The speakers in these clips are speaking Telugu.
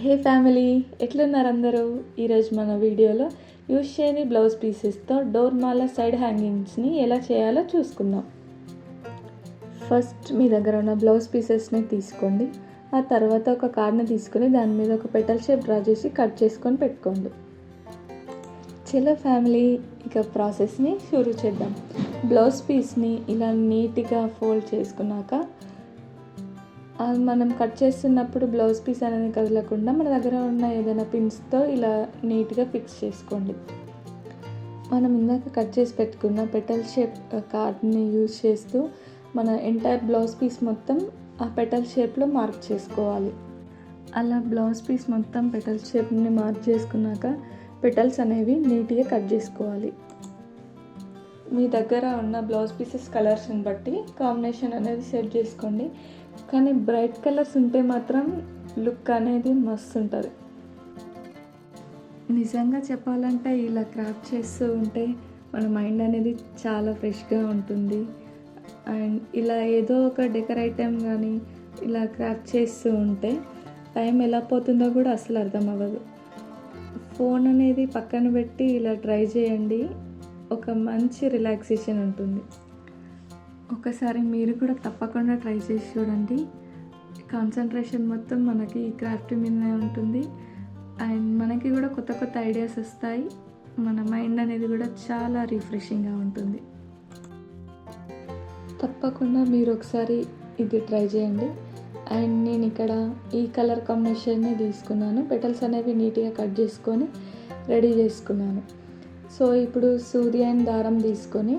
హే ఫ్యామిలీ, ఎట్లున్నారు అందరూ? ఈరోజు మన వీడియోలో యూజ్ చేయని బ్లౌజ్ పీసెస్తో డోర్ మాల సైడ్ హ్యాంగింగ్స్ని ఎలా చేయాలో చూసుకుందాం. ఫస్ట్ మీ దగ్గర ఉన్న బ్లౌజ్ పీసెస్ని తీసుకోండి. ఆ తర్వాత ఒక కార్డ్ని తీసుకొని దాని మీద ఒక పెటల్ షేప్ డ్రా చేసి కట్ చేసుకొని పెట్టుకోండి. చలో ఫ్యామిలీ, ఇక ప్రాసెస్ని షురూ చేద్దాం. బ్లౌజ్ పీస్ని ఇలా నీట్గా ఫోల్డ్ చేసుకున్నాక మనం కట్ చేస్తున్నప్పుడు బ్లౌజ్ పీస్ అనేది కదలకుండా మన దగ్గర ఉన్న ఏదైనా పిన్స్తో ఇలా నీట్గా ఫిక్స్ చేసుకోండి. మనం ఇందాక కట్ చేసి పెట్టుకున్న పెటల్ షేప్ కార్డ్ని యూజ్ చేస్తూ మన ఎంటైర్ బ్లౌజ్ పీస్ మొత్తం ఆ పెటల్ షేప్లో మార్క్ చేసుకోవాలి. అలా బ్లౌజ్ పీస్ మొత్తం పెటల్ షేప్ని మార్క్ చేసుకున్నాక పెటల్స్ అనేవి నీట్గా కట్ చేసుకోవాలి. మీ దగ్గర ఉన్న బ్లౌజ్ పీసెస్ కలర్స్ని బట్టి కాంబినేషన్ అనేది సెట్ చేసుకోండి. కానీ బ్రైట్ కలర్స్ ఉంటే మాత్రం లుక్ అనేది మస్తు ఉంటుంది. నిజంగా చెప్పాలంటే ఇలా క్రాఫ్ట్ చేస్తూ ఉంటే మన మైండ్ అనేది చాలా ఫ్రెష్గా ఉంటుంది. అండ్ ఇలా ఏదో ఒక డెకర్ ఐటెం కానీ ఇలా క్రాఫ్ట్ చేస్తూ ఉంటే టైం ఎలా పోతుందో కూడా అసలు అర్థం అవ్వదు. ఫోన్ అనేది పక్కన పెట్టి ఇలా ట్రై చేయండి, ఒక మంచి రిలాక్సేషన్ ఉంటుంది. ఒకసారి మీరు కూడా తప్పకుండా ట్రై చేసి చూడండి. కాన్సన్ట్రేషన్ మొత్తం మనకి ఈ క్రాఫ్ట్ మీదనే ఉంటుంది. అండ్ మనకి కూడా కొత్త కొత్త ఐడియాస్ వస్తాయి. మన మైండ్ అనేది కూడా చాలా రిఫ్రెషింగ్గా ఉంటుంది. తప్పకుండా మీరు ఒకసారి ఇది ట్రై చేయండి. అండ్ నేను ఇక్కడ ఈ కలర్ కాంబినేషన్ని తీసుకున్నాను. పెటల్స్ అనేవి నీట్గా కట్ చేసుకొని రెడీ చేసుకున్నాను. సో ఇప్పుడు సూది అండ్ దారం తీసుకొని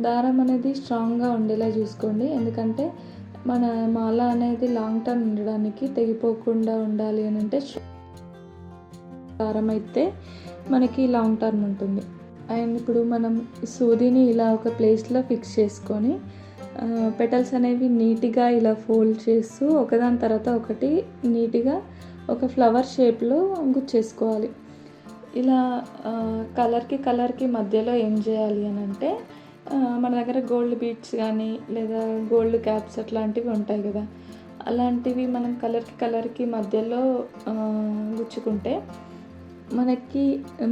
దారం అనేది స్ట్రాంగ్గా ఉండేలా చూసుకోండి. ఎందుకంటే మన మాల అనేది లాంగ్ టర్మ్ ఉండడానికి, తెగిపోకుండా ఉండాలి అని అంటే దారం అయితే మనకి లాంగ్ టర్మ్ ఉంటుంది. అండ్ ఇప్పుడు మనం సూదిని ఇలా ఒక ప్లేస్లో ఫిక్స్ చేసుకొని పెటల్స్ అనేవి నీట్గా ఇలా ఫోల్డ్ చేస్తూ ఒకదాని తర్వాత ఒకటి నీట్గా ఒక ఫ్లవర్ షేప్లో గుచ్చేసుకోవాలి. ఇలా కలర్కి మధ్యలో ఏం చేయాలి అని అంటే మన దగ్గర గోల్డ్ బీడ్స్ కానీ లేదా గోల్డ్ క్యాప్స్ అట్లాంటివి ఉంటాయి కదా, అలాంటివి మనం కలర్కి మధ్యలో గుచ్చుకుంటే మనకి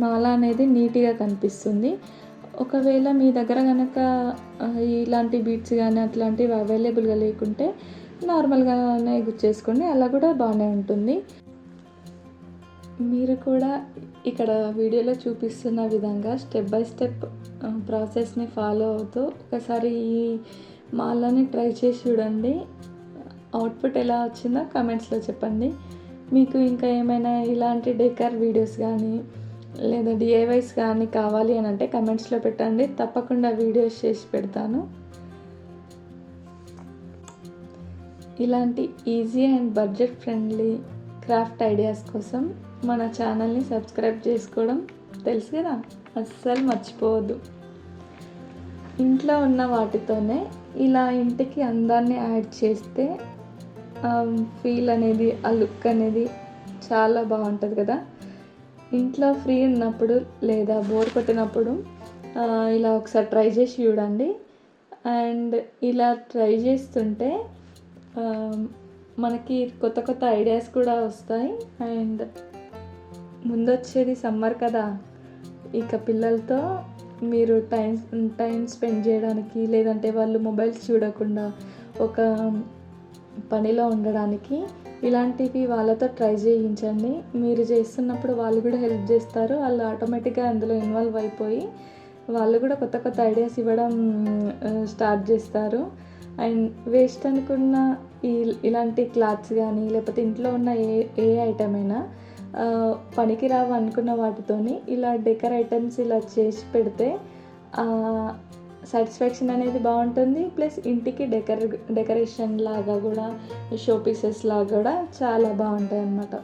మాల అనేది నీట్గా కనిపిస్తుంది. ఒకవేళ మీ దగ్గర కనుక ఇలాంటి బీడ్స్ కానీ అట్లాంటివి అవైలబుల్గా లేకుంటే నార్మల్గానే గుచ్చేసుకోండి, అలా కూడా బాగానే ఉంటుంది. మీరు కూడా ఇక్కడ వీడియోలో చూపిస్తున్న విధంగా స్టెప్ బై స్టెప్ ప్రాసెస్ని ఫాలో అవుతూ ఒకసారి ఈ మాలని ట్రై చేసి చూడండి. అవుట్పుట్ ఎలా వచ్చిందో కమెంట్స్లో చెప్పండి. మీకు ఇంకా ఏమైనా ఇలాంటి డెకర్ వీడియోస్ కానీ లేదా డిఐవైస్ కానీ కావాలి అని అంటే కమెంట్స్లో పెట్టండి, తప్పకుండా వీడియోస్ చేసి పెడతాను. ఇలాంటి easy and budget friendly craft ideas కోసం మన ఛానల్ని సబ్స్క్రైబ్ చేసుకోవడం తెలుసు కదా, అస్సలు మర్చిపోవద్దు. ఇంట్లో ఉన్న వాటితోనే ఇలా ఇంటికి అందాన్ని యాడ్ చేస్తే ఫీల్ అనేది, ఆ లుక్ అనేది చాలా బాగుంటుంది కదా. ఇంట్లో ఫ్రీ ఉన్నప్పుడు లేదా బోర్ కొట్టినప్పుడు ఇలా ఒకసారి ట్రై చేసి చూడండి. అండ్ ఇలా ట్రై చేస్తుంటే మనకి కొత్త కొత్త ఐడియాస్ కూడా వస్తాయి. అండ్ ముందొచ్చేది సమ్మర్ కదా, ఇక పిల్లలతో మీరు టైం స్పెండ్ చేయడానికి లేదంటే వాళ్ళు మొబైల్స్ చూడకుండా ఒక పనిలో ఉండడానికి ఇలాంటివి వాళ్ళతో ట్రై చేయించండి. మీరు చేస్తున్నప్పుడు వాళ్ళు కూడా హెల్ప్ చేస్తారు. వాళ్ళు ఆటోమేటిక్గా అందులో ఇన్వాల్వ్ అయిపోయి వాళ్ళు కూడా కొత్త కొత్త ఐడియాస్ ఇవ్వడం స్టార్ట్ చేస్తారు. అండ్ వేస్ట్ అనుకున్న ఇలాంటి క్లాత్స్ కానీ లేకపోతే ఇంట్లో ఉన్న ఏ ఐటమ్ అయినా పనికి రావు అనుకున్న వాటితోని ఇలా డెకర్ ఐటమ్స్ ఇలా చేసి పెడితే సాటిస్ఫాక్షన్ అనేది బాగుంటుంది. ప్లస్ ఇంటికి డెకరేషన్ లాగా కూడా, షో పీసెస్ లాగా కూడా చాలా బాగుంటాయి అన్నమాట.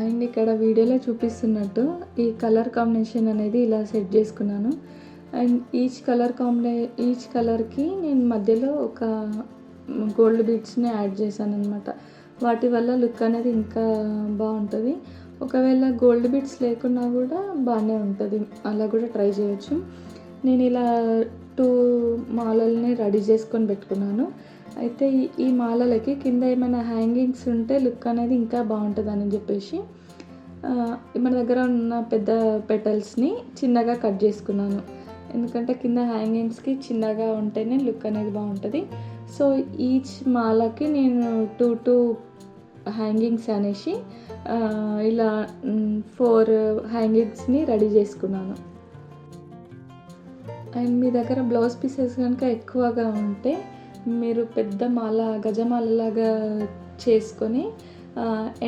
అండ్ ఇక్కడ వీడియోలో చూపిస్తున్నట్టు ఈ కలర్ కాంబినేషన్ అనేది ఇలా సెట్ చేసుకున్నాను. అండ్ ఈచ్ కలర్కి నేను మధ్యలో ఒక గోల్డ్ బీడ్స్ని యాడ్ చేశాను అనమాట. వాటి వల్ల లుక్ అనేది ఇంకా బాగుంటుంది. ఒకవేళ గోల్డ్ బీడ్స్ లేకున్నా కూడా బాగానే ఉంటుంది, అలా కూడా ట్రై చేయొచ్చు. నేను ఇలా 2 మాలల్ని రెడీ చేసుకొని పెట్టుకున్నాను. అయితే ఈ మాలలకి కింద ఏమైనా హ్యాంగింగ్స్ ఉంటే లుక్ అనేది ఇంకా బాగుంటుందని చెప్పేసి మన దగ్గర ఉన్న పెద్ద పెటల్స్ని చిన్నగా కట్ చేసుకున్నాను. ఎందుకంటే కింద హ్యాంగింగ్స్కి చిన్నగా ఉంటేనే లుక్ అనేది బాగుంటుంది. సో ఈచ్ మాలకి నేను 2 హ్యాంగింగ్స్ అనేసి ఇలా 4 హ్యాంగింగ్స్ని రెడీ చేసుకున్నాను. అండ్ మీ దగ్గర బ్లౌజ్ పీసెస్ కనుక ఎక్కువగా ఉంటే మీరు పెద్ద మాల గజమాలలాగా చేసుకొని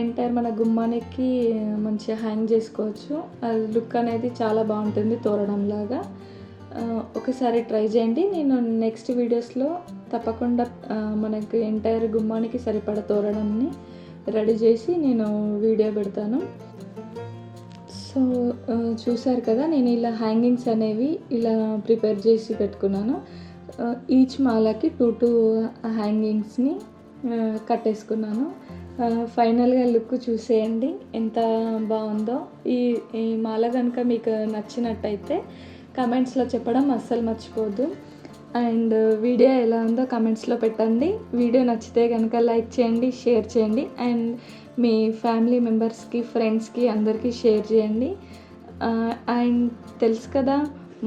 ఎంటైర్ మన గుమ్మానికి మంచిగా హ్యాంగ్ చేసుకోవచ్చు. అది లుక్ అనేది చాలా బాగుంటుంది తోరణంలాగా. ఒకసారి ట్రై చేయండి. నేను నెక్స్ట్ వీడియోస్లో తప్పకుండా మనకి ఎంటైర్ గుమ్మానికి సరిపడ తోరణంని రెడీ చేసి నేను వీడియో పెడతాను. సో చూసారు కదా, నేను ఇలా హ్యాంగింగ్స్ అనేవి ఇలా ప్రిపేర్ చేసి పెట్టుకున్నాను. ఈచ్ మాలకి 2 హ్యాంగింగ్స్ని కట్టేసుకున్నాను. ఫైనల్గా లుక్ చూసేయండి ఎంత బాగుందో. ఈ మాల కనుక మీకు నచ్చినట్టయితే కమెంట్స్లో చెప్పడం అస్సలు మర్చిపోవద్దు. అండ్ వీడియో ఎలా ఉందో కమెంట్స్లో పెట్టండి. వీడియో నచ్చితే కనుక లైక్ చేయండి, షేర్ చేయండి, అండ్ మీ ఫ్యామిలీ మెంబర్స్కి, ఫ్రెండ్స్కి అందరికీ షేర్ చేయండి. అండ్ తెలుసు కదా,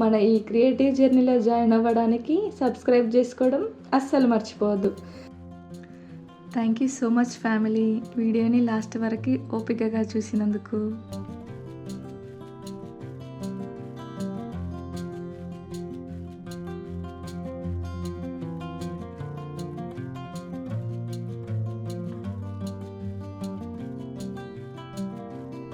మన ఈ క్రియేటివ్ జర్నీలో జాయిన్ అవ్వడానికి సబ్స్క్రైబ్ చేసుకోవడం అస్సలు మర్చిపోవద్దు. Thank you so much family, వీడియోని లాస్ట్ వరకు ఓపికగా చూసినందుకు.